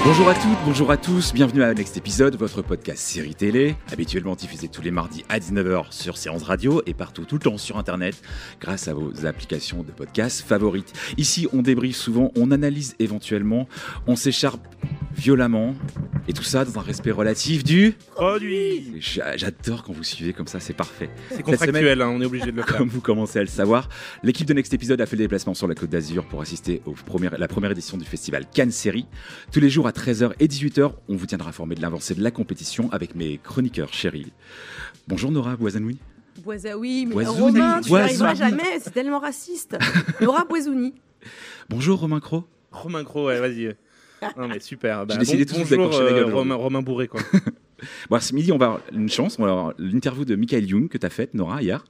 Bonjour à toutes, bonjour à tous, bienvenue à Next Épisode, votre podcast série télé, habituellement diffusé tous les mardis à 19h sur Séance Radio et partout tout le temps sur Internet grâce à vos applications de podcast favorites. Ici, on débriefe souvent, on analyse éventuellement, on s'écharpe violemment et tout ça dans un respect relatif du produit. J'adore quand vous suivez comme ça, c'est parfait. C'est contractuel, on est obligé de le faire. Comme vous commencez à le savoir, l'équipe de Next Épisode a fait le déplacement sur la Côte d'Azur pour assister à la première édition du festival Cannes Série. Tous les jours à 13h et 18h, on vous tiendra informé de l'avancée de la compétition avec mes chroniqueurs chéris. Bonjour Nora Boisaoui. Boisaoui, mais Boisouni. Romain, tu n'y arriveras Boisouni. jamais, c'est tellement raciste. Nora Boisouni. Bonjour Romain Cros. Romain Cros, ouais, vas-y. Non mais super. J'ai décidé tout de suite bonjour d'accrocher la gueule. Romain Bourré quoi. Bon, ce midi, on va avoir une chance, on va avoir l'interview de Michael Young que tu as faite, Nora, hier.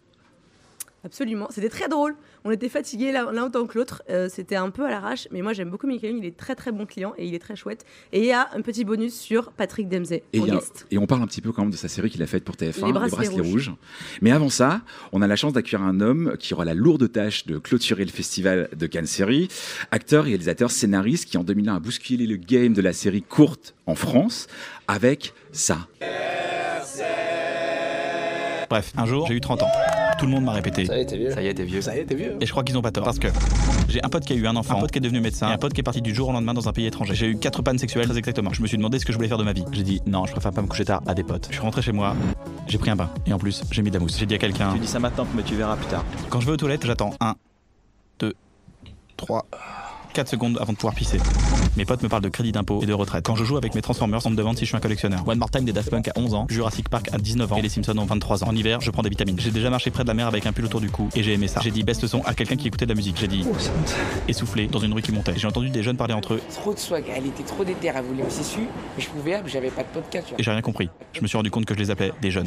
Absolument, c'était très drôle. On était fatigués l'un autant que l'autre. C'était un peu à l'arrache, mais moi j'aime beaucoup Michael Young. Il est très très bon client et il est très chouette. Et il y a un petit bonus sur Patrick Dempsey en guest. Et on parle un petit peu quand même de sa série qu'il a faite pour TF1, Les Bracelets Rouges. Mais avant ça, on a la chance d'accueillir un homme qui aura la lourde tâche de clôturer le festival de Cannes Série. Acteur, réalisateur, scénariste qui en 2001 a bousculé le game de la série courte en France avec ça. Bref, un jour, j'ai eu 30 ans. Tout le monde m'a répété. Ça y est, t'es vieux. Ça y est, t'es vieux. Ça y est, t'es vieux. Et je crois qu'ils n'ont pas tort. Parce que j'ai un pote qui a eu un enfant, un pote qui est devenu médecin, et un pote qui est parti du jour au lendemain dans un pays étranger. J'ai eu 4 pannes sexuelles, très exactement. Je me suis demandé ce que je voulais faire de ma vie. J'ai dit non, je préfère pas me coucher tard à des potes. Je suis rentré chez moi, j'ai pris un bain. Et en plus, j'ai mis de la mousse. J'ai dit à quelqu'un. Tu dis ça maintenant, mais tu verras plus tard. Quand je vais aux toilettes, j'attends 1, 2, 3, 4 secondes avant de pouvoir pisser. Mes potes me parlent de crédit d'impôt et de retraite. Quand je joue avec mes Transformers, on me demande si je suis un collectionneur. One More Time des Daft Punk à 11 ans, Jurassic Park à 19 ans et les Simpsons ont 23 ans. En hiver, je prends des vitamines. J'ai déjà marché près de la mer avec un pull autour du cou et j'ai aimé ça. J'ai dit best son à quelqu'un qui écoutait de la musique. J'ai dit essoufflé dans une rue qui montait. J'ai entendu des jeunes parler entre eux Trop de swag, elle était trop déter, elle voulait me su, mais je pouvais, j'avais pas de podcast. Tu vois. et j'ai rien compris. Je me suis rendu compte que je les appelais des jeunes.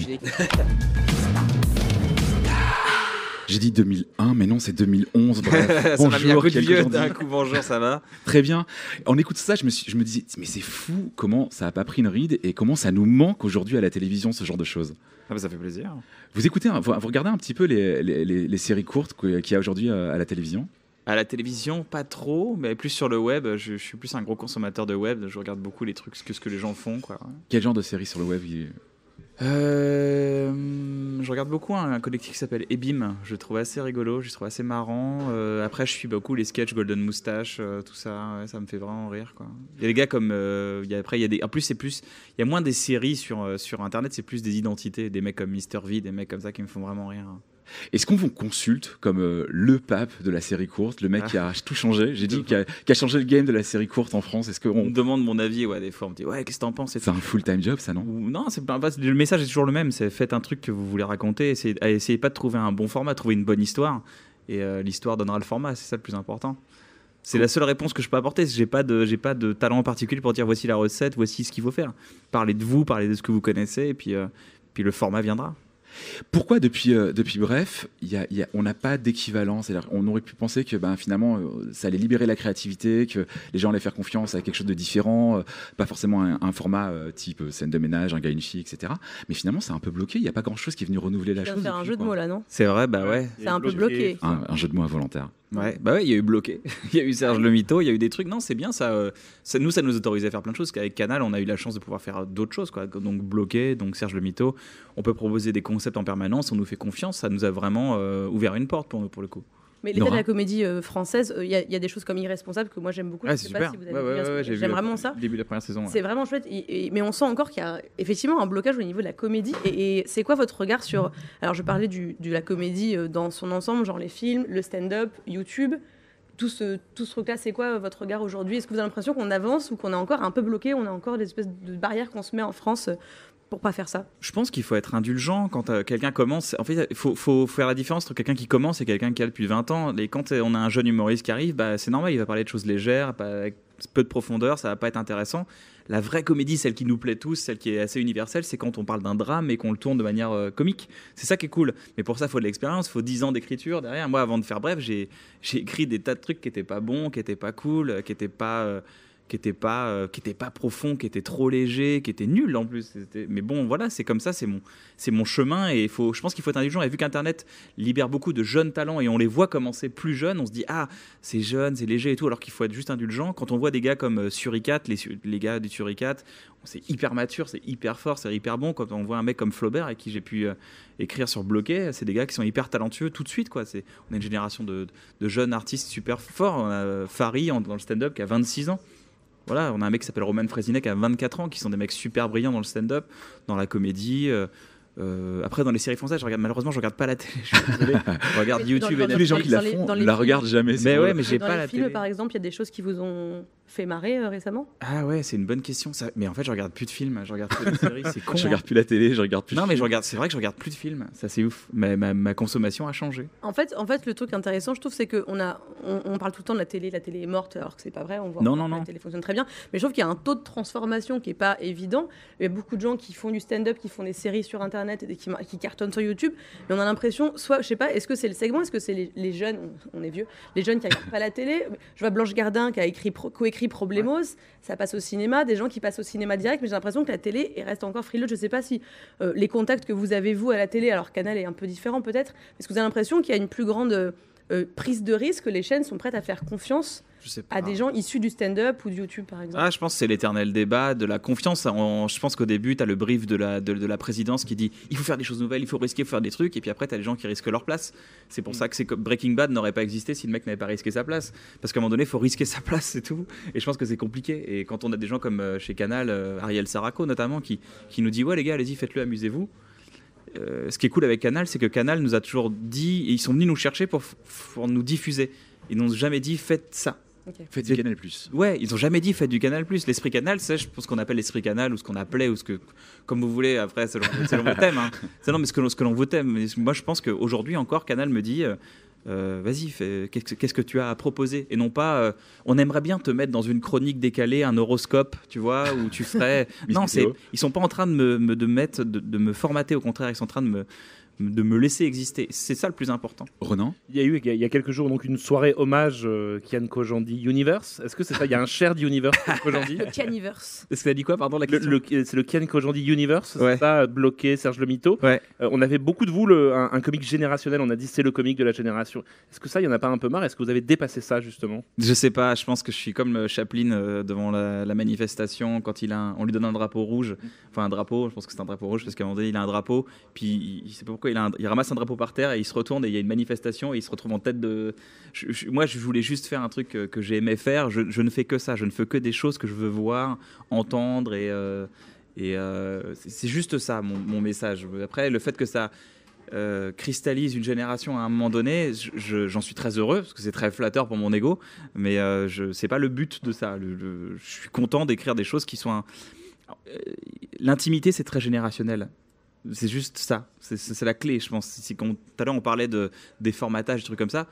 J'ai dit 2001, mais non, c'est 2011. Bref. Ça m'a mis un coup de quelques vieux jours d'un dit. coup, bonjour, ça va. Très bien. En écoutant ça, je me disais, mais c'est fou comment ça n'a pas pris une ride et comment ça nous manque aujourd'hui à la télévision, ce genre de choses. Ah bah ça fait plaisir. Vous écoutez, vous regardez un petit peu les séries courtes qu'il y a aujourd'hui à la télévision ? À la télévision, pas trop, mais plus sur le web. Je suis plus un gros consommateur de web. Je regarde beaucoup les trucs, ce que les gens font, quoi. Quel genre de séries sur le web Je regarde beaucoup un collectif qui s'appelle Ebim. Je le trouve assez rigolo, je le trouve assez marrant. Après, je suis beaucoup les sketchs Golden Moustache, tout ça. Ouais, ça me fait vraiment rire, quoi. Il y a des gars comme. Après, il y a des. En plus, c'est plus. Il y a moins des séries sur Internet, c'est plus des identités, des mecs comme Mr V, des mecs comme ça qui me font vraiment rire. Est-ce qu'on vous consulte comme le pape de la série courte, le mec qui a tout changé, qui a changé le game de la série courte en France? Est-ce On qu'on me demande mon avis, ouais, des fois, on me dit, ouais, qu'est-ce que t'en penses? c'est un full-time job, ça, non? Non, c'est pas, le message est toujours le même. C'est faites un truc que vous voulez raconter. Essayez pas de trouver un bon format, trouvez une bonne histoire. Et l'histoire donnera le format, c'est ça le plus important. C'est la seule réponse que je peux apporter. J'ai pas de talent particulier pour dire voici la recette, voici ce qu'il faut faire. Parlez de vous, parlez de ce que vous connaissez, et puis le format viendra. Pourquoi depuis Bref, on n'a pas d'équivalent? C'est-à-dire, on aurait pu penser que finalement, ça allait libérer la créativité, que les gens allaient faire confiance à quelque chose de différent, pas forcément un format type scène de ménage, un gars, une fille, etc. Mais finalement, c'est un peu bloqué. Il n'y a pas grand-chose qui est venu renouveler la Je viens chose. de faire un jeu de mots là, non? C'est vrai, bah ouais. C'est un peu bloqué. Un jeu de mots involontaire. Ouais, bah ouais, il y a eu bloqué. Il y a eu Serge Le Mito, il y a eu des trucs. Non, c'est bien ça. Ça nous autorisait à faire plein de choses. Qu'avec Canal, on a eu la chance de pouvoir faire d'autres choses, quoi. Donc bloqué, donc Serge Le Mito. On peut proposer des concepts en permanence. On nous fait confiance. Ça nous a vraiment ouvert une porte pour nous, pour le coup. Mais l'état Nora. de la comédie française, il y a des choses comme Irresponsable que moi j'aime beaucoup. Ouais, Je c'est sais pas super. si vous avez vu, j'aime vraiment ça. Début de la première saison. Ouais. C'est vraiment chouette, mais on sent encore qu'il y a effectivement un blocage au niveau de la comédie. Et c'est quoi votre regard sur... Alors je parlais de la comédie dans son ensemble, genre les films, le stand-up, YouTube, tout ce truc-là, c'est quoi votre regard aujourd'hui? Est-ce que vous avez l'impression qu'on avance ou qu'on est encore un peu bloqué, on a encore des espèces de barrières qu'on se met en France pour pas faire ça? Je pense qu'il faut être indulgent quand quelqu'un commence. En fait, il faut faire la différence entre quelqu'un qui commence et quelqu'un qui a depuis 20 ans. Et quand on a un jeune humoriste qui arrive, c'est normal, il va parler de choses légères, avec peu de profondeur, ça va pas être intéressant. La vraie comédie, celle qui nous plaît tous, celle qui est assez universelle, c'est quand on parle d'un drame et qu'on le tourne de manière comique. C'est ça qui est cool. Mais pour ça, il faut de l'expérience, il faut 10 ans d'écriture derrière. Moi, avant de faire Bref, j'ai écrit des tas de trucs qui étaient pas bons, qui étaient pas cool, qui étaient pas qui était pas profond, qui était trop léger, qui était nul en plus. Mais bon, voilà, c'est comme ça, c'est mon chemin et je pense qu'il faut être indulgent. Et vu qu'Internet libère beaucoup de jeunes talents et on les voit commencer plus jeunes, on se dit c'est jeune, c'est léger et tout, alors qu'il faut être juste indulgent. Quand on voit des gars comme Suricat, les gars du Suricat, c'est hyper mature, c'est hyper fort, c'est hyper bon. Quand on voit un mec comme Flaubert avec qui j'ai pu écrire sur Bloqué, c'est des gars qui sont hyper talentueux tout de suite, quoi. On a une génération de jeunes artistes super forts. On a Farid dans le stand-up qui a 26 ans. Voilà, on a un mec qui s'appelle Roman Frézinet qui a 24 ans, qui sont des mecs super brillants dans le stand-up, dans la comédie. Après, dans les séries françaises, malheureusement, je regarde pas la télé. Je suis désolé. Je regarde YouTube et Tous les gens qui la font la regardent jamais. Mais j'ai dans pas les la films, télé. par exemple, il y a des choses qui vous ont fait marrer récemment? Ah ouais, c'est une bonne question. Ça. Mais en fait, je regarde plus de films, je regarde que des séries. C'est con. Je regarde plus la télé, je regarde plus. Non, mais c'est vrai que je regarde plus de films. Ça, c'est ouf. Ma consommation a changé. En fait, le truc intéressant, je trouve, c'est qu'on on parle tout le temps de la télé est morte, alors que c'est pas vrai. On voit Non. la télé fonctionne très bien. Mais je trouve qu'il y a un taux de transformation qui est pas évident. Il y a beaucoup de gens qui font du stand-up, qui font des séries sur Internet et qui cartonnent sur YouTube. Mais on a l'impression, soit, je sais pas, est-ce que c'est le segment, est-ce que c'est les jeunes, on est vieux, les jeunes qui regardent pas la télé. Je vois Blanche Gardin qui a coécrit Problemos. Ça passe au cinéma, des gens qui passent au cinéma direct, mais j'ai l'impression que la télé reste encore frileuse. Je ne sais pas si les contacts que vous avez, vous, à la télé, alors Canal est un peu différent peut-être, est-ce que vous avez l'impression qu'il y a une plus grande prise de risque, que les chaînes sont prêtes à faire confiance à des gens issus du stand-up ou du YouTube, par exemple? Je pense que c'est l'éternel débat de la confiance. Je pense qu'au début, tu as le brief de la présidence qui dit il faut faire des choses nouvelles, il faut risquer, il faut faire des trucs. Et puis après, tu as les gens qui risquent leur place. C'est pour ça que Breaking Bad n'aurait pas existé si le mec n'avait pas risqué sa place. Parce qu'à un moment donné, il faut risquer sa place, c'est tout. Et je pense que c'est compliqué. Et quand on a des gens comme chez Canal, Ariel Saraco notamment, qui nous dit ouais, les gars, allez-y, faites-le, amusez-vous. Ce qui est cool avec Canal, c'est que Canal nous a toujours dit, et ils sont venus nous chercher pour nous diffuser. Ils n'ont jamais dit faites ça. Okay. Faites du Canal+. Ouais, ils n'ont jamais dit faites du Canal+. L'esprit Canal, c'est je pense qu'on appelle l'esprit Canal ou ce qu'on appelait ou comme vous voulez. Après, selon vos thèmes. Hein. C'est non, mais ce que l'on vous thème. Mais moi, je pense qu'aujourd'hui encore, Canal me dit. Vas-y, qu'est-ce que tu as à proposer? Et non pas, on aimerait bien te mettre dans une chronique décalée, un horoscope, tu vois, où tu ferais. Non, ils sont pas en train de me formater, au contraire, ils sont en train de me laisser exister. C'est ça le plus important. Ronan? Il y a quelques jours donc une soirée hommage Kian Kojandi Universe. Est-ce que c'est ça? Il y a un shared universe Kojandi. Le Kianiverse. Est-ce que ça dit quoi, pardon, la question? C'est le Kian Kojandi Universe, ouais. C'est ça, Bloqué, Serge Le Mito. Ouais. On avait beaucoup de vous un comique générationnel, on a dit c'est le comique de la génération. Est-ce que ça, il y en a pas un peu marre? Est-ce que vous avez dépassé ça justement? Je sais pas, je pense que je suis comme Chaplin devant la manifestation quand on lui donne un drapeau rouge, enfin un drapeau, je pense que c'est un drapeau rouge parce qu'à un moment donné il a un drapeau, puis il sait pas pourquoi il ramasse un drapeau par terre et il se retourne et il y a une manifestation et il se retrouve en tête de... Moi je voulais juste faire un truc que j'ai aimé faire, je ne fais que ça, je ne fais que des choses que je veux voir, entendre et c'est juste ça mon message. Après le fait que ça cristallise une génération à un moment donné, j'en suis très heureux parce que c'est très flatteur pour mon ego, mais c'est pas le but de ça. Je suis content d'écrire des choses qui sont... L'intimité, c'est très générationnel. C'est juste ça, c'est la clé, je pense. Tout à l'heure, on parlait des formatages, des trucs comme ça.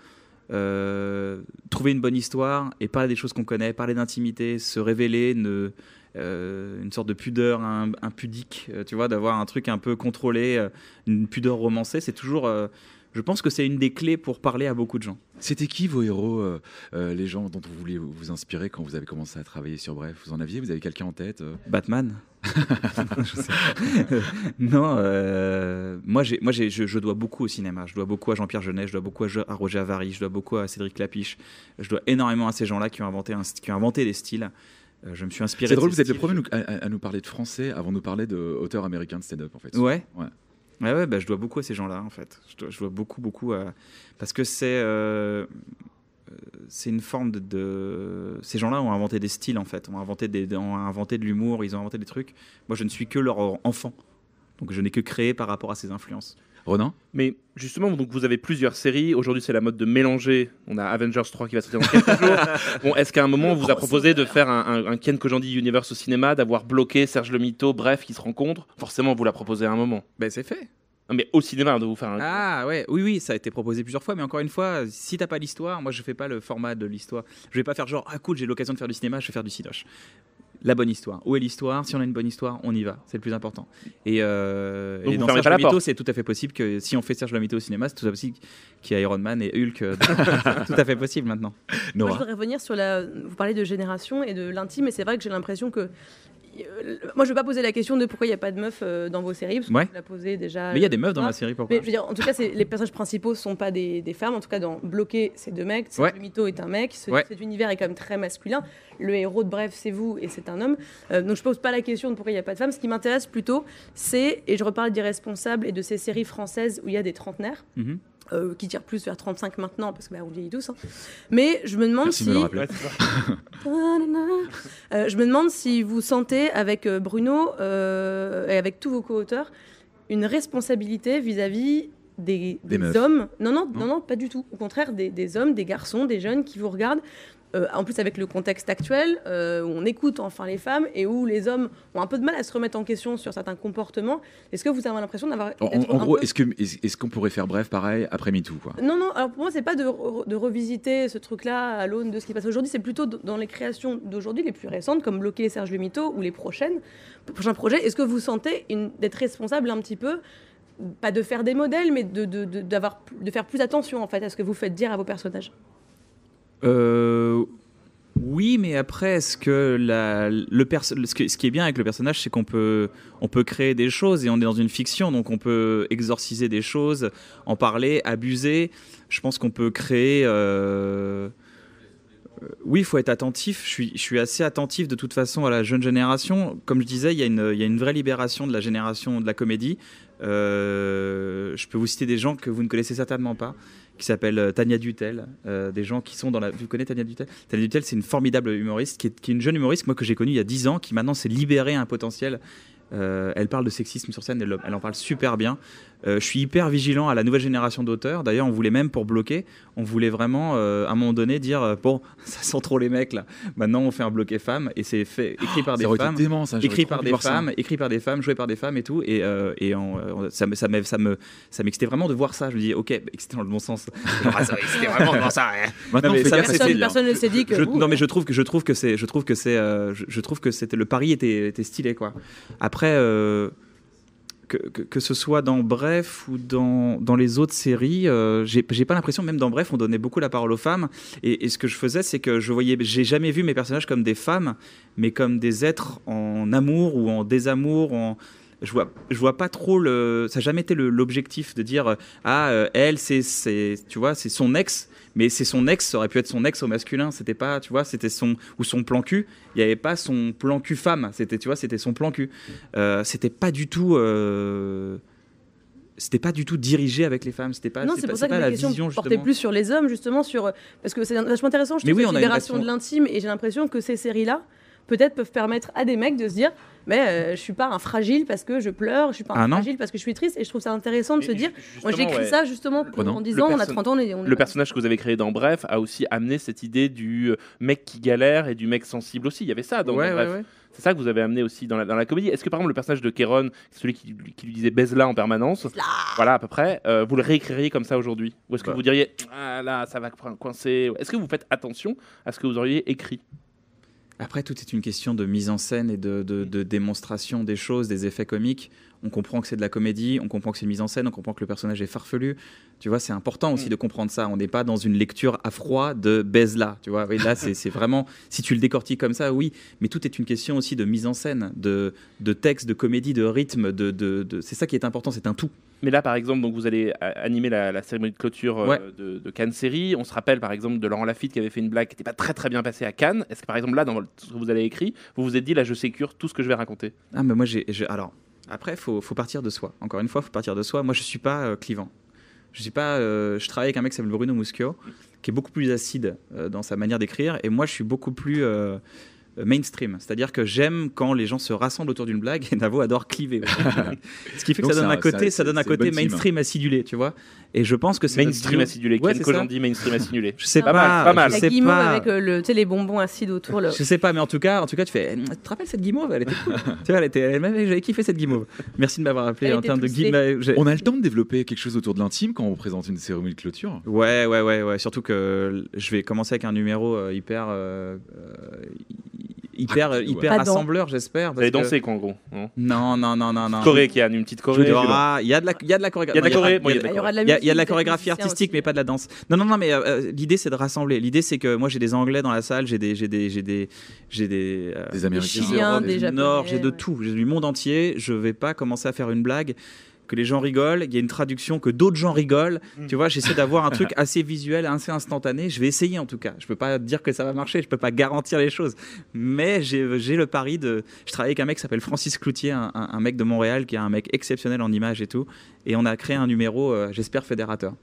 Trouver une bonne histoire et parler des choses qu'on connaît, parler d'intimité, se révéler, une sorte de pudeur impudique, tu vois, d'avoir un truc un peu contrôlé, une pudeur romancée, c'est toujours... je pense que c'est une des clés pour parler à beaucoup de gens. C'était qui vos héros, les gens dont vous vouliez vous inspirer quand vous avez commencé à travailler sur Bref? Vous avez quelqu'un en tête? Batman. Non, moi je dois beaucoup au cinéma. Je dois beaucoup à Jean-Pierre Jeunet, je dois beaucoup à Roger Avary, je dois beaucoup à Cédric Clapiche. Je dois énormément à ces gens-là qui ont inventé des styles. Je me suis inspiré. C'est drôle, vous êtes le premier à nous parler de français avant de nous parler d'auteurs américains de stand-up, en fait. Ouais. Ouais, je dois beaucoup à ces gens-là, en fait. Je dois beaucoup à... Parce que c'est une forme de... Ces gens-là ont inventé des styles, en fait. Ont inventé de l'humour, ils ont inventé des trucs. Moi, je ne suis que leur enfant. Donc, je n'ai que créé par rapport à ces influences. Ronan? Mais justement, donc vous avez plusieurs séries. Aujourd'hui, c'est la mode de mélanger. On a Avengers 3 qui va sortir dans quelques jours. Bon, est-ce qu'à un moment, on vous a proposé de faire un Kian Kojandi Universe au cinéma, d'avoir Bloqué, Serge Le Mito, bref, qui se rencontrent? Forcément, on vous l'a proposé à un moment. Ben, c'est fait. Non, mais au cinéma, de vous faire un... Ah ouais, oui, ça a été proposé plusieurs fois, mais encore une fois, si t'as pas l'histoire, moi je fais pas le format de l'histoire. Je vais pas faire genre, ah cool, j'ai l'occasion de faire du cinéma, je vais faire du cinéma. la bonne histoire. Où est l'histoire? Si on a une bonne histoire, on y va. C'est le plus important. Et vous dans fermez Serge pas la Lomito, porte. c'est tout à fait possible que si on fait Serge Lomito au cinéma, c'est tout à fait possible qu'il y ait Iron Man et Hulk. C'est tout à fait possible maintenant. Moi, je Nora. voudrais revenir sur vous parlez de génération et de l'intime, et c'est vrai que j'ai l'impression que moi, je ne vais pas poser la question de pourquoi il n'y a pas de meufs dans vos séries, parce que Ouais. vous la posez déjà. Mais il y a des meufs dans Ah. la série, pourquoi? Mais je veux dire, en tout cas, les personnages principaux ne sont pas des femmes. En tout cas, dans Bloqué, c'est 2 mecs. Ouais. Le mytho est un mec. Ouais. Cet univers est quand même très masculin. Le héros de Bref, c'est vous et c'est un homme. Donc, je ne pose pas la question de pourquoi il n'y a pas de femmes. Ce qui m'intéresse plutôt, c'est, et je reparle d'Irresponsables et de ces séries françaises où il y a des trentenaires. Mhm. Qui tirent plus vers 35 maintenant, parce que on vieillit tous. Hein. Mais je me demande Merci si. de me le rappeler. Ouais, c'est ça. Je me demande si vous sentez, avec Bruno et avec tous vos co-auteurs, une responsabilité vis-à-vis des meufs. hommes. Non, pas du tout. Au contraire, des hommes, des garçons, des jeunes qui vous regardent. En plus, avec le contexte actuel, où on écoute enfin les femmes et où les hommes ont un peu de mal à se remettre en question sur certains comportements, est-ce que vous avez l'impression d'avoir. En d'être un gros, peu- est-ce qu'on pourrait faire bref pareil après MeToo quoi? Non, alors pour moi, c'est pas de revisiter ce truc-là à l'aune de ce qui passe aujourd'hui, c'est plutôt dans les créations d'aujourd'hui, les plus récentes, comme Bloqué et Serge Lomito, ou les prochains projets. Est-ce que vous sentez d'être responsable un petit peu, pas de faire des modèles, mais de faire plus attention en fait à ce que vous faites dire à vos personnages? Oui, mais après, est-ce que ce qui est bien avec le personnage, c'est qu'on peut créer des choses et on est dans une fiction, donc on peut exorciser des choses, en parler, abuser. Je pense qu'on peut créer. Oui, il faut être attentif. Je suis assez attentif de toute façon à la jeune génération. Comme je disais, il y a une vraie libération de la génération de la comédie. Je peux vous citer des gens que vous ne connaissez certainement pas, qui s'appellent Tania Dutel, des gens qui sont dans la... Vous connaissez Tania Dutel? Tania Dutel, c'est une formidable humoriste, qui est une jeune humoriste, moi, que j'ai connue il y a 10 ans, qui maintenant s'est libérée un potentiel. Elle parle de sexisme sur scène, elle en parle super bien. Je suis hyper vigilant à la nouvelle génération d'auteurs. D'ailleurs, on voulait même, pour bloquer, on voulait vraiment, à un moment donné, dire bon, ça sent trop les mecs, là. Maintenant, on fait un bloqué femme, et c'est écrit par des Ça aurait été femmes. dément, ça, j'aurais Écrit trop par envie des de voir ça. femmes, écrit par des femmes, joué par des femmes et tout, ça m'excitait vraiment de voir ça. Je me dis, ok, excitait dans le bon sens. Ça m'excitait vraiment de voir ça. Maintenant, Non, mais fais ça, gaffe, c'est- c'est bien. Personne ne s'est dit que. Non, mais je trouve que c'était le pari était stylé, quoi. Après, que ce soit dans Bref ou dans les autres séries, j'ai pas l'impression, même dans Bref, on donnait beaucoup la parole aux femmes. Et ce que je faisais, c'est que j'ai jamais vu mes personnages comme des femmes, mais comme des êtres en amour ou en désamour. Je vois pas trop ça n'a jamais été l'objectif de dire elle c'est tu vois, c'est son ex, mais c'est son ex, ça aurait pu être son ex au masculin, c'était pas, tu vois, c'était son plan cul, il y avait pas son plan cul femme, c'était, tu vois, c'était son plan cul. C'était pas du tout dirigé avec les femmes, c'était pas, Non, c'est c'est pas, pour ça c'est que pas ma la question vision portait justement. plus sur les hommes, justement, parce que c'est vachement intéressant, je Mais trouve, oui, cette on a une libération relation- de l'intime, et j'ai l'impression que ces séries-là, peut-être, peuvent permettre à des mecs de se dire, mais je suis pas un fragile parce que je pleure, je suis pas un non. fragile parce que je suis triste, et je trouve ça intéressant de se dire, moi Justement, j'écris ouais. ça justement Prenant. en disant, Le on a perso- 30 ans, on est Le personnage que vous avez créé dans Bref a aussi amené cette idée du mec qui galère et du mec sensible aussi. Il y avait ça dans Ouais, Bref. ouais, ouais. C'est ça que vous avez amené aussi dans la comédie. Est-ce que par exemple le personnage de Kéron, celui qui lui disait baise-la en permanence, voilà à peu près, vous le réécririez comme ça aujourd'hui? Ou est-ce que vous diriez ah là ça va coincer? Est-ce que vous faites attention à ce que vous auriez écrit? Après, tout est une question de mise en scène et de démonstration des choses, des effets comiques. On comprend que c'est de la comédie, on comprend que c'est une mise en scène, on comprend que le personnage est farfelu. Tu vois, c'est important aussi de comprendre ça. On n'est pas dans une lecture à froid de baise-là. Tu vois, oui, là, c'est vraiment... Si tu le décortiques comme ça, oui. Mais tout est une question aussi de mise en scène, de texte, de comédie, de rythme. C'est ça qui est important, c'est un tout. Mais là, par exemple, donc vous allez animer la cérémonie de clôture Ouais. de Cannes Série. On se rappelle, par exemple, de Laurent Lafitte qui avait fait une blague qui n'était pas très très bien passée à Cannes. Est-ce que, par exemple, là, dans ce que vous avez écrit, vous vous êtes dit, là, je sécure tout ce que je vais raconter? Ah, mais moi, alors, après, faut partir de soi. Encore une fois, faut partir de soi. Moi, je suis pas clivant. Je travaille avec un mec qui s'appelle Bruno Muschio, qui est beaucoup plus acide dans sa manière d'écrire. Et moi, je suis beaucoup plus mainstream. C'est-à-dire que j'aime quand les gens se rassemblent autour d'une blague, et Navo adore cliver. Ce qui fait que Donc ça donne c'est un une côté bonne team. mainstream acidulé, tu vois. Et je pense que c'est Mainstream acidulé. Ouais, Quel c'est que ça. j'en dis mainstream acidulé. Je sais Pas pas, mal, pas mal. je La sais guimauve pas. avec tu sais, les bonbons acides autour. Je sais pas, mais en tout cas, tu fais. Tu te rappelles cette guimauve? Elle était cool. Tu vois, j'avais kiffé cette guimauve. Merci de m'avoir appelé Elle en était termes de poussée. guimauve. On a le temps de développer quelque chose autour de l'intime quand on présente une cérémonie de clôture? Ouais. Surtout que je vais commencer avec un numéro hyper hyper Pas dedans. rassembleur, j'espère. Vous allez danser, quoi, en gros. Non. Choré, qui a une petite choré. Il y a de la chorégraphie. Il y a de la choré. Il y aura de la Il y a musique, de la des chorégraphie musiciens artistique, aussi. mais pas de la danse. Non, mais l'idée c'est de rassembler. L'idée c'est que moi j'ai des Anglais dans la salle, j'ai des Des Américains. Chiens, Europes, des du Japonais, Nord, j'ai de ouais. tout, j'ai du monde entier. Je vais pas commencer à faire une blague que les gens rigolent, il y a une traduction que d'autres gens rigolent. Tu vois, j'essaie d'avoir un truc assez visuel, assez instantané. Je vais essayer en tout cas. Je peux pas dire que ça va marcher, je peux pas garantir les choses. Mais j'ai le pari de. Je travaille avec un mec qui s'appelle Francis Cloutier, un mec de Montréal qui est un mec exceptionnel en images et tout. Et on a créé un numéro, j'espère, fédérateur.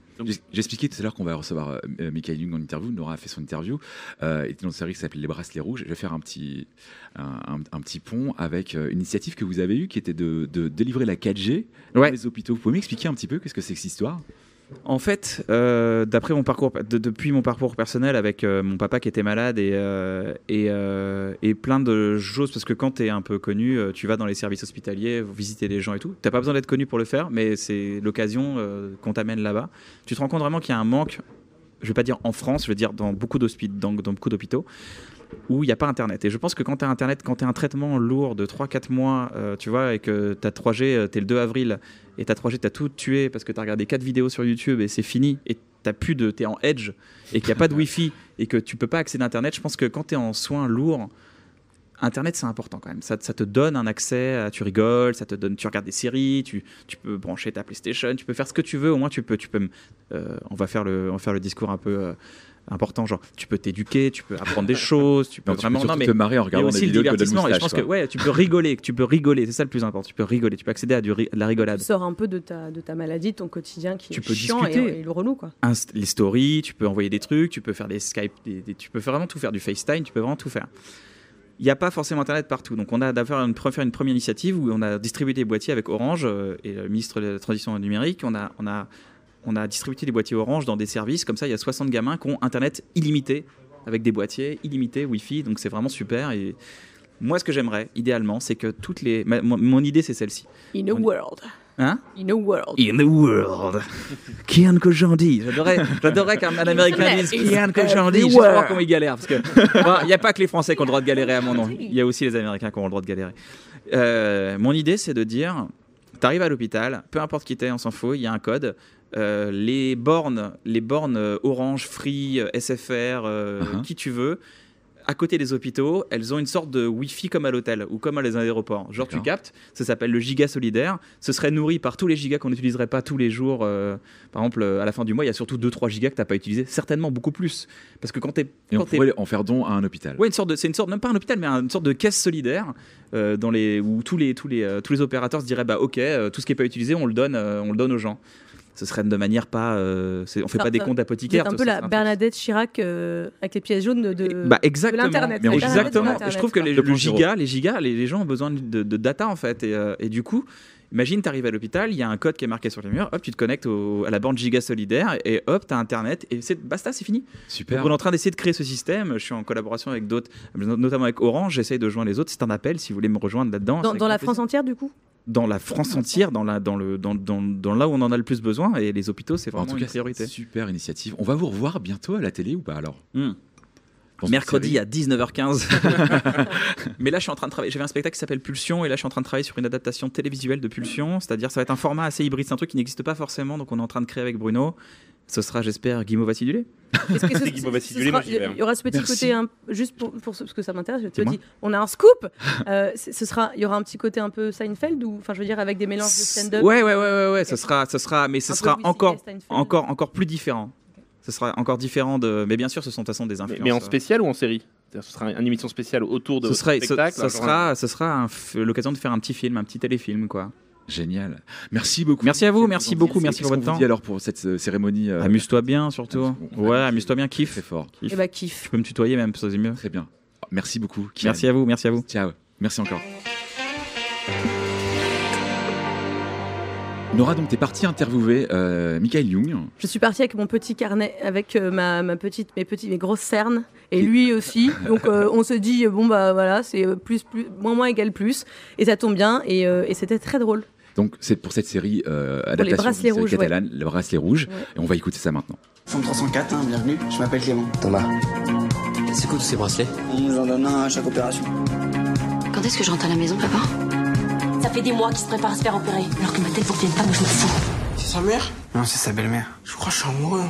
J'expliquais tout à l'heure qu'on va recevoir Michael Young en interview. Nora a fait son interview. Il était dans une série qui s'appelait Les Bracelets Rouges. Je vais faire un petit pont avec une initiative que vous avez eue qui était de délivrer la 4G dans les hôpitaux. Vous pouvez m'expliquer un petit peu qu'est-ce que c'est que cette histoire? En fait, d'après mon parcours, depuis mon parcours personnel avec mon papa qui était malade et plein de choses, parce que quand tu es un peu connu, tu vas dans les services hospitaliers, visiter les gens et tout. T'as pas besoin d'être connu pour le faire, mais c'est l'occasion qu'on t'amène là-bas. Tu te rends compte vraiment qu'il y a un manque. Je vais pas dire en France, je veux dire dans beaucoup d'hôpitaux où il n'y a pas Internet. Et je pense que quand tu as Internet, quand tu as un traitement lourd de 3-4 mois, tu vois, et que tu as 3G, tu es le 2 avril, et tu as 3G, tu as tout tué parce que tu as regardé 4 vidéos sur YouTube et c'est fini, et tu es en edge, et qu'il n'y a pas de Wi-Fi, et que tu peux pas accéder à Internet, je pense que quand tu es en soins lourds, Internet, c'est important quand même. Ça te donne un accès, tu rigoles, ça te donne, tu regardes des séries, tu peux brancher ta PlayStation, tu peux faire ce que tu veux. Au moins, on va faire le discours un peu important, genre tu peux t'éduquer, tu peux apprendre des choses, tu peux vraiment te marrer en il y a regardant aussi des le vidéos de divertissement. Et je moustache, pense que tu peux rigoler, c'est ça le plus important. Tu peux rigoler, tu peux accéder à de la rigolade. Tu sors un peu de ta maladie, de ton quotidien qui Tu est peux chiant discuter. et le relou, quoi. Les stories, tu peux envoyer des trucs, tu peux faire des Skype, tu peux vraiment tout faire, du FaceTime, tu peux vraiment tout faire. Il n'y a pas forcément Internet partout. Donc on a d'abord faire une première initiative où on a distribué des boîtiers avec Orange et le ministre de la Transition numérique. On a distribué des boîtiers Orange dans des services. Comme ça, il y a 60 gamins qui ont Internet illimité avec des boîtiers illimités, Wi-Fi. Donc c'est vraiment super. Et moi, ce que j'aimerais, idéalement, c'est que mon idée, c'est celle-ci. In a world. Hein? In a world. In the world. Kian Kojandi. J'adorais qu'un Américain dise Kian Kojandi. Je sais pas comment il galère. Parce que il n'y a pas que les Français qui ont le droit de galérer à mon nom. Il y a aussi les Américains qui ont le droit de galérer. Mon idée, c'est de dire tu arrives à l'hôpital, peu importe qui t'es, on s'en fout, il y a un code. Les bornes Orange, Free, SFR, qui tu veux. À côté des hôpitaux, elles ont une sorte de Wi-Fi comme à l'hôtel ou comme à les aéroports. Genre, tu captes, ça s'appelle le giga solidaire. Ce serait nourri par tous les gigas qu'on n'utiliserait pas tous les jours. Par exemple, à la fin du mois, il y a surtout 2-3 gigas que tu n'as pas utilisé. Certainement beaucoup plus. Parce que quand Et on pourrait en faire don à un hôpital. Oui, c'est une sorte, même pas un hôpital, mais une sorte de caisse solidaire où tous les opérateurs se diraient bah, ok, tout ce qui n'est pas utilisé, on le donne aux gens. Ce serait de manière pas. On fait pas des comptes apothicaires. C'est un peu la Bernadette Chirac avec les pièces jaunes de l'Internet. Mais exactement. Internet, Je trouve que les gens ont besoin de data en fait. Et du coup, imagine, tu arrives à l'hôpital, il y a un code qui est marqué sur les murs, hop, tu te connectes à la bande giga solidaire et hop, tu as Internet et basta, c'est fini. Super. Donc, on est en train d'essayer de créer ce système. Je suis en collaboration avec d'autres, notamment avec Orange. J'essaye de joindre les autres. C'est un appel si vous voulez me rejoindre là-dedans. Dans la France entière, du coup? Dans la France entière, dans là où on en a le plus besoin, et les hôpitaux, c'est vraiment une priorité. Super initiative. On va vous revoir bientôt à la télé ou pas alors? Mercredi à 19h15. Mais là, je suis en train de travailler. J'avais un spectacle qui s'appelle Pulsion, et là, je suis en train de travailler sur une adaptation télévisuelle de Pulsion. C'est-à-dire, ça va être un format assez hybride. C'est un truc qui n'existe pas forcément, donc on est en train de créer avec Bruno. Ce sera, j'espère, Guillemot Vassidulé. Il y aura ce petit côté, juste pour parce que ça m'intéresse, je te dis, on a un scoop. Il y aura un petit côté un peu Seinfeld, enfin, je veux dire, avec des mélanges de stand-up. Ouais. Ce sera encore plus différent. Ce sera encore différent mais bien sûr, ce sont de toute façon des influences. Mais en spécial ou en série? Ce sera une émission spéciale autour de spectacle. Ce sera l'occasion de faire un petit film, un petit téléfilm, quoi. Génial. Merci beaucoup. Merci à vous, merci beaucoup, merci pour votre temps. Alors pour cette cérémonie. Amuse-toi bien surtout. Ouais, amuse-toi bien, kiffe. Très fort. Et bah kiffe. Tu peux me tutoyer même, ça c'est mieux. Très bien. Merci beaucoup. Kian. Merci à vous, merci à vous. Ciao. Merci encore. Nora, donc t'es partie interviewer Michael Young. Je suis partie avec mon petit carnet, avec mes grosses cernes, et lui aussi. Donc on se dit bon bah voilà, c'est moins égale plus, et ça tombe bien, et c'était très drôle. Donc c'est pour cette série adaptation rouges, catalane, Le Bracelet Rouge, et on va écouter ça maintenant. Chambre 304, bienvenue, je m'appelle Clément. Thomas. C'est quoi tous ces bracelets? On nous en donne un à chaque opération. Quand est-ce que je rentre à la maison, papa? Ça fait des mois qu'il se prépare à se faire opérer. Alors que ma tête vous revienne pas, moi je m'en fous. C'est sa mère? Non, c'est sa belle-mère. Je crois que je suis amoureux.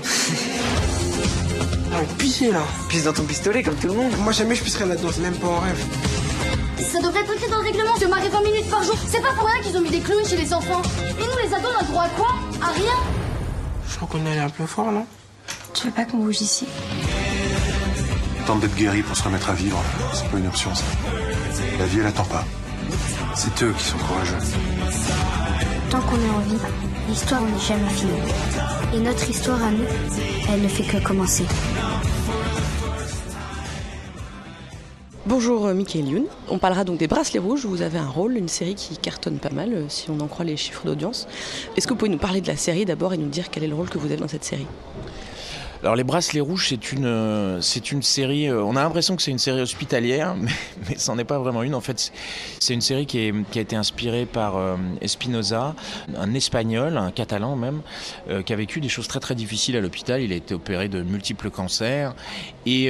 Arrête de pisser là. Pisse dans ton pistolet comme tout le monde. Moi jamais je pisserai là-dedans, c'est même pas en rêve. Ça devrait être écrit dans le règlement, se marier 20 minutes par jour. C'est pas pour rien qu'ils ont mis des clowns chez les enfants. Et nous les ados, on a droit à quoi? À rien. Je crois qu'on est allé un peu fort, non? Tu veux pas qu'on bouge ici? Tente d'être guéri pour se remettre à vivre. C'est pas une option, ça. La vie, elle attend pas. C'est eux qui sont courageux. Tant qu'on est en vie, l'histoire n'est jamais finie. Et notre histoire à nous, elle ne fait que commencer. Bonjour Michael Youn. On parlera donc des Bracelets Rouges. Vous avez un rôle, une série qui cartonne pas mal, si on en croit les chiffres d'audience. Est-ce que vous pouvez nous parler de la série d'abord et nous dire quel est le rôle que vous avez dans cette série ? Alors les Bracelets Rouges, c'est une série, on a l'impression que c'est une série hospitalière, mais c'en est pas vraiment une. En fait, c'est une série qui a été inspirée par Espinosa, un Espagnol, un Catalan même, qui a vécu des choses très très difficiles à l'hôpital. Il a été opéré de multiples cancers et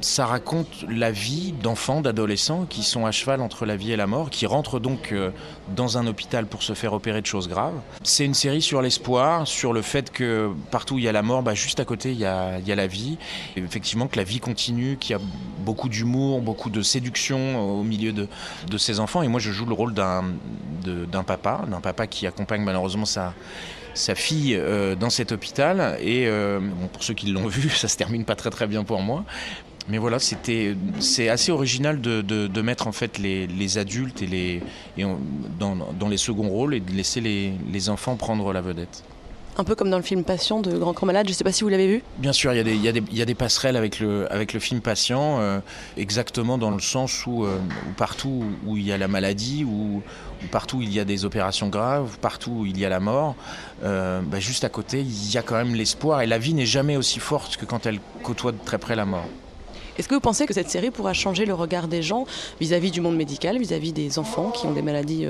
ça raconte la vie d'enfants, d'adolescents qui sont à cheval entre la vie et la mort, qui rentrent donc dans un hôpital pour se faire opérer de choses graves. C'est une série sur l'espoir, sur le fait que partout où il y a la mort, juste à côté il y a la vie. Et effectivement que la vie continue, qu'il y a beaucoup d'humour, beaucoup de séduction au milieu de ces enfants. Et moi je joue le rôle d'un papa qui accompagne malheureusement sa fille dans cet hôpital. Et pour ceux qui l'ont vu, ça se termine pas très très bien pour moi. Mais voilà, c'est assez original de mettre en fait les adultes dans les seconds rôles et de laisser les enfants prendre la vedette. Un peu comme dans le film Patient de Grand Corps Malade, je ne sais pas si vous l'avez vu. Bien sûr, il y a des passerelles avec le film Patient, exactement dans le sens où partout où il y a la maladie, où partout où il y a des opérations graves, partout où il y a la mort, juste à côté, il y a quand même l'espoir. Et la vie n'est jamais aussi forte que quand elle côtoie de très près la mort. Est-ce que vous pensez que cette série pourra changer le regard des gens vis-à-vis du monde médical, vis-à-vis des enfants qui ont des maladies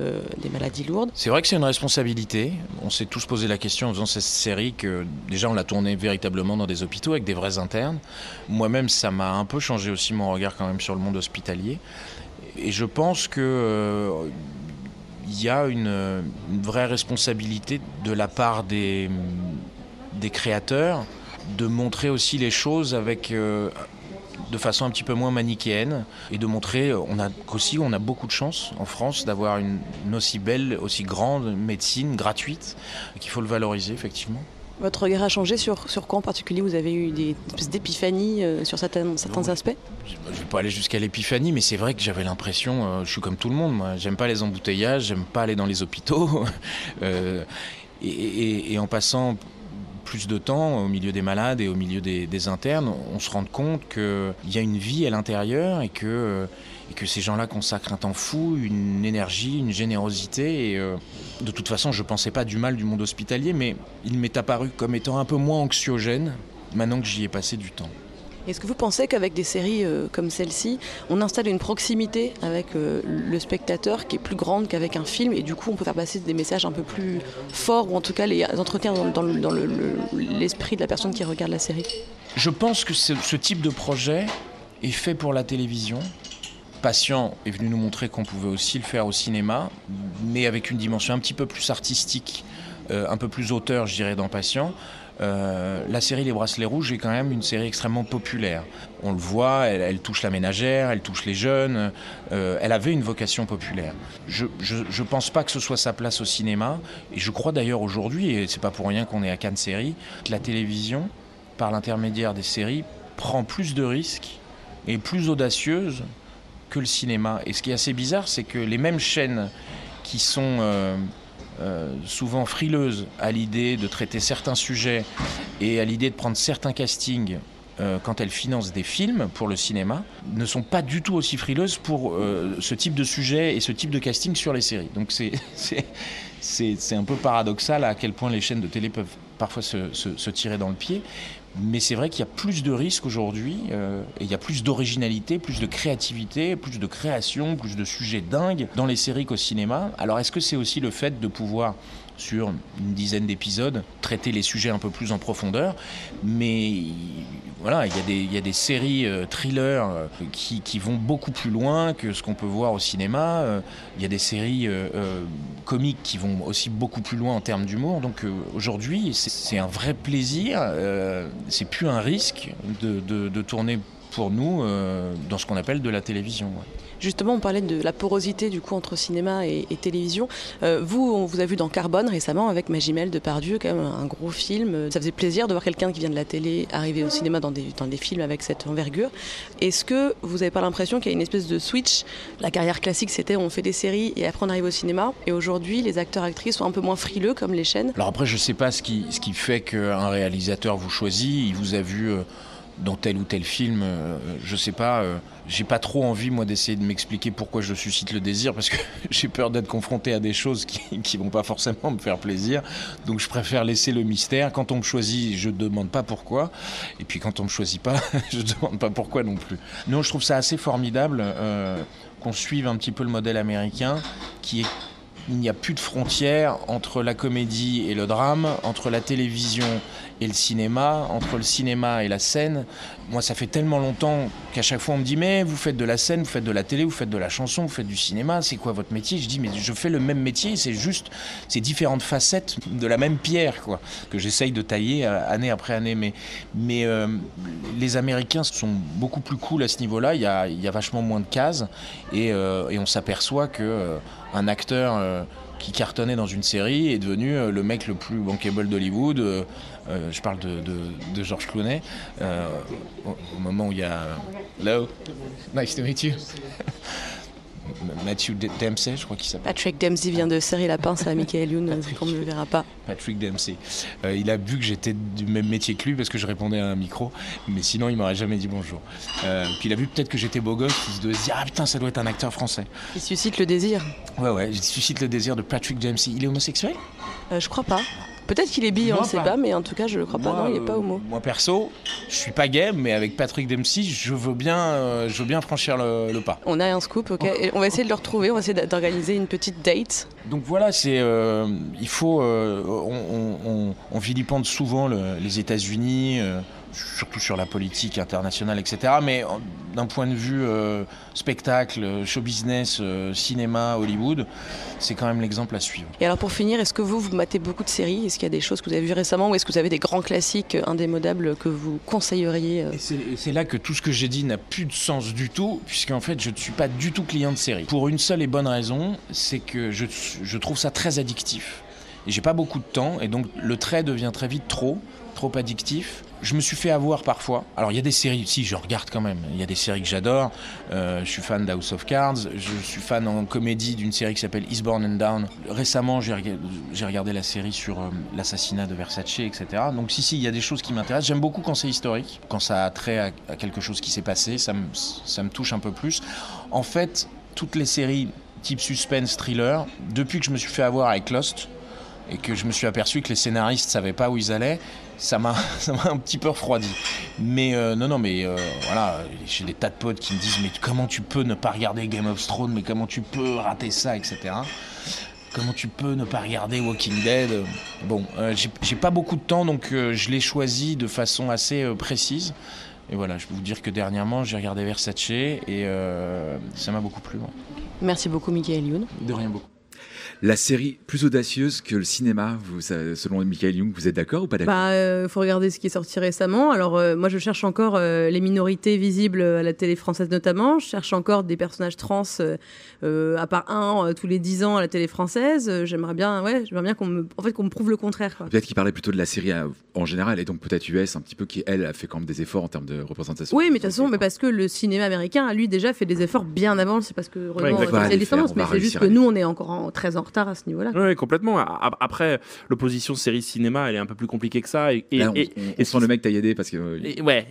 lourdes ? C'est vrai que c'est une responsabilité. On s'est tous posé la question en faisant cette série que déjà on l'a tournée véritablement dans des hôpitaux avec des vrais internes. Moi-même, ça m'a un peu changé aussi mon regard quand même sur le monde hospitalier. Et je pense que il y a une vraie responsabilité de la part des créateurs de montrer aussi les choses avec de façon un petit peu moins manichéenne et de montrer qu'aussi on a beaucoup de chance en France d'avoir une aussi belle, aussi grande médecine gratuite, qu'il faut le valoriser effectivement. Votre regard a changé sur quoi en particulier? Vous avez eu des espèces d'épiphanies sur certains aspects? Je ne vais pas aller jusqu'à l'épiphanie, mais c'est vrai que j'avais l'impression, je suis comme tout le monde, moi, j'aime pas les embouteillages, j'aime pas aller dans les hôpitaux et en passant plus de temps au milieu des malades et au milieu des internes, on se rend compte qu'il y a une vie à l'intérieur et que ces gens-là consacrent un temps fou, une énergie, une générosité. Et de toute façon, je ne pensais pas du mal du monde hospitalier, mais il m'est apparu comme étant un peu moins anxiogène maintenant que j'y ai passé du temps. Est-ce que vous pensez qu'avec des séries comme celle-ci, on installe une proximité avec le spectateur qui est plus grande qu'avec un film et du coup on peut faire passer des messages un peu plus forts ou en tout cas les entretenir dans l'esprit de la personne qui regarde la série? Je pense que ce type de projet est fait pour la télévision. Patient est venu nous montrer qu'on pouvait aussi le faire au cinéma, mais avec une dimension un petit peu plus artistique, un peu plus auteur, je dirais, dans Patient. La série Les Bracelets Rouges est quand même une série extrêmement populaire. On le voit, elle touche la ménagère, elle touche les jeunes, elle avait une vocation populaire. Je pense pas que ce soit sa place au cinéma, et je crois d'ailleurs aujourd'hui, et c'est pas pour rien qu'on est à Cannes Série, que la télévision, par l'intermédiaire des séries, prend plus de risques et est plus audacieuse que le cinéma. Et ce qui est assez bizarre, c'est que les mêmes chaînes qui sont souvent frileuses à l'idée de traiter certains sujets et à l'idée de prendre certains castings quand elles financent des films pour le cinéma, ne sont pas du tout aussi frileuses pour ce type de sujet et ce type de casting sur les séries. Donc c'est un peu paradoxal à quel point les chaînes de télé peuvent parfois se tirer dans le pied. Mais c'est vrai qu'il y a plus de risques aujourd'hui, et il y a plus d'originalité, plus de créativité, plus de création, plus de sujets dingues dans les séries qu'au cinéma. Alors est-ce que c'est aussi le fait de pouvoir sur une dizaine d'épisodes, traiter les sujets un peu plus en profondeur. Mais voilà, il y a des séries thrillers qui vont beaucoup plus loin que ce qu'on peut voir au cinéma. Il y a des séries comiques qui vont aussi beaucoup plus loin en termes d'humour. Donc aujourd'hui, c'est un vrai plaisir. C'est plus un risque de tourner pour nous dans ce qu'on appelle de la télévision. Ouais. Justement, on parlait de la porosité du coup entre cinéma et télévision. On vous a vu dans Carbone récemment avec Magimel Depardieu, quand même un gros film. Ça faisait plaisir de voir quelqu'un qui vient de la télé arriver au cinéma dans des films avec cette envergure. Est-ce que vous n'avez pas l'impression qu'il y a une espèce de switch ? La carrière classique, c'était on fait des séries et après on arrive au cinéma. Et aujourd'hui, les acteurs-actrices sont un peu moins frileux comme les chaînes. Alors après, je ne sais pas ce qui fait qu'un réalisateur vous choisit. Il vous a vu dans tel ou tel film, je sais pas, j'ai pas trop envie moi d'essayer de m'expliquer pourquoi je suscite le désir, parce que j'ai peur d'être confronté à des choses qui vont pas forcément me faire plaisir, donc je préfère laisser le mystère. Quand on me choisit, je demande pas pourquoi, et puis quand on me choisit pas, je demande pas pourquoi non plus. Non, je trouve ça assez formidable qu'on suive un petit peu le modèle américain, qui est il n'y a plus de frontières entre la comédie et le drame, entre la télévision et le cinéma, entre le cinéma et la scène. Moi, ça fait tellement longtemps qu'à chaque fois on me dit « Mais vous faites de la scène, vous faites de la télé, vous faites de la chanson, vous faites du cinéma, c'est quoi votre métier ?» Je dis « Mais je fais le même métier, c'est juste ces différentes facettes de la même pierre, quoi, que j'essaye de tailler année après année. » Mais les Américains sont beaucoup plus cool à ce niveau-là, il y a vachement moins de cases et on s'aperçoit que un acteur qui cartonnait dans une série est devenu le mec le plus bankable d'Hollywood. Je parle de George Clooney. Au moment où il y a... Hello, nice to meet you. Matthew Dempsey, je crois qu'il s'appelle. Patrick Dempsey vient de serrer la pince à Michael Youn, qu'on ne le verra pas. Patrick Dempsey. Il a vu que j'étais du même métier que lui parce que je répondais à un micro, mais sinon il m'aurait jamais dit bonjour. Puis il a vu peut-être que j'étais beau gosse, il se devait se dire « Ah putain, ça doit être un acteur français ». Il suscite le désir. Ouais, il suscite le désir de Patrick Dempsey. Il est homosexuel ? Je crois pas. Peut-être qu'il est bi, on ne sait pas, mais en tout cas, je ne crois pas. Non, il n'est pas homo. Moi, perso, je suis pas gay, mais avec Patrick Dempsey, je veux bien franchir le pas. On a un scoop, ok. Et on va essayer de le retrouver, on va essayer d'organiser une petite date. Donc voilà, il faut... on vilipende souvent les États-Unis, surtout sur la politique internationale, etc. Mais d'un point de vue spectacle, show business, cinéma, Hollywood, c'est quand même l'exemple à suivre. Et alors pour finir, est-ce que vous matez beaucoup de séries ? Est-ce qu'il y a des choses que vous avez vues récemment ou est-ce que vous avez des grands classiques indémodables que vous conseilleriez ? Et c'est là que tout ce que j'ai dit n'a plus de sens du tout, puisqu'en fait je ne suis pas du tout client de séries. Pour une seule et bonne raison, c'est que je trouve ça très addictif. Et j'ai pas beaucoup de temps, et donc le trait devient très vite trop addictif. Je me suis fait avoir parfois. Alors il y a des séries, si je regarde quand même, il y a des séries que j'adore. Je suis fan d'House of Cards, je suis fan en comédie d'une série qui s'appelle Eastbourne and Down. Récemment, j'ai regardé la série sur l'assassinat de Versace, etc. Donc si, il y a des choses qui m'intéressent. J'aime beaucoup quand c'est historique, quand ça a trait à quelque chose qui s'est passé, ça me touche un peu plus. En fait, toutes les séries type suspense, thriller, depuis que je me suis fait avoir avec Lost, et que je me suis aperçu que les scénaristes ne savaient pas où ils allaient, ça m'a un petit peu refroidi. Mais voilà, j'ai des tas de potes qui me disent « Mais comment tu peux ne pas regarder Game of Thrones ? Mais comment tu peux rater ça, etc. » Comment tu peux ne pas regarder Walking Dead ? Bon, j'ai pas beaucoup de temps, donc je l'ai choisi de façon assez précise. Et voilà, je peux vous dire que dernièrement, j'ai regardé Versace et ça m'a beaucoup plu. Ouais. Merci beaucoup, Michael Youn. De rien beaucoup. La série plus audacieuse que le cinéma, selon Michael Youn, vous êtes d'accord ou pas d'accord ? Faut regarder ce qui est sorti récemment. Alors moi je cherche encore les minorités visibles à la télé française notamment. Je cherche encore des personnages trans à part un tous les 10 ans à la télé française. J'aimerais bien qu'on me prouve le contraire, quoi. Peut-être qu'il parlait plutôt de la série en général et donc peut-être US un petit peu qui elle a fait quand même des efforts en termes de représentation. Oui, mais de toute façon, mais parce que le cinéma américain a lui déjà fait des efforts bien avant. C'est parce que vraiment c'est différence, mais c'est juste que nous on est encore très en retard à ce niveau-là. Oui, complètement. Après, l'opposition série-cinéma, elle est un peu plus compliquée que ça. On sent le mec tailladé parce que.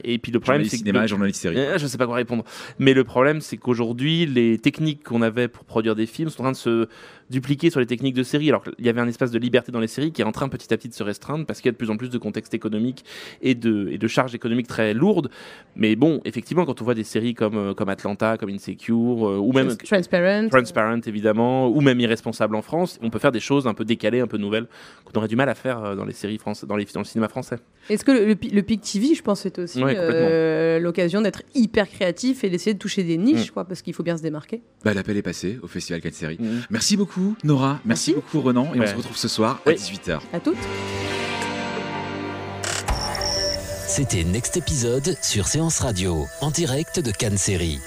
Et puis le problème, c'est que. Cinéma, journaliste série. Je sais pas quoi répondre. Mais le problème, c'est qu'aujourd'hui, les techniques qu'on avait pour produire des films sont en train de se dupliquer sur les techniques de série. Alors il y avait un espace de liberté dans les séries qui est en train petit à petit de se restreindre parce qu'il y a de plus en plus de contexte économique et de charges économiques très lourdes. Mais bon, effectivement, quand on voit des séries comme Atlanta, comme Insecure, ou même Transparent évidemment, ou même Irresponsable en France, on peut faire des choses un peu décalées, un peu nouvelles, qu'on aurait du mal à faire dans les séries françaises, dans le cinéma français. Est-ce que le Pic TV, je pense, c'est aussi l'occasion d'être hyper créatif et d'essayer de toucher des niches, quoi, parce qu'il faut bien se démarquer. L'appel est passé au Festival Cannes Série. Merci beaucoup Nora, merci beaucoup Renan, et on se retrouve ce soir à 18h. À toutes. C'était Next Épisode sur Séance Radio, en direct de Cannes Série.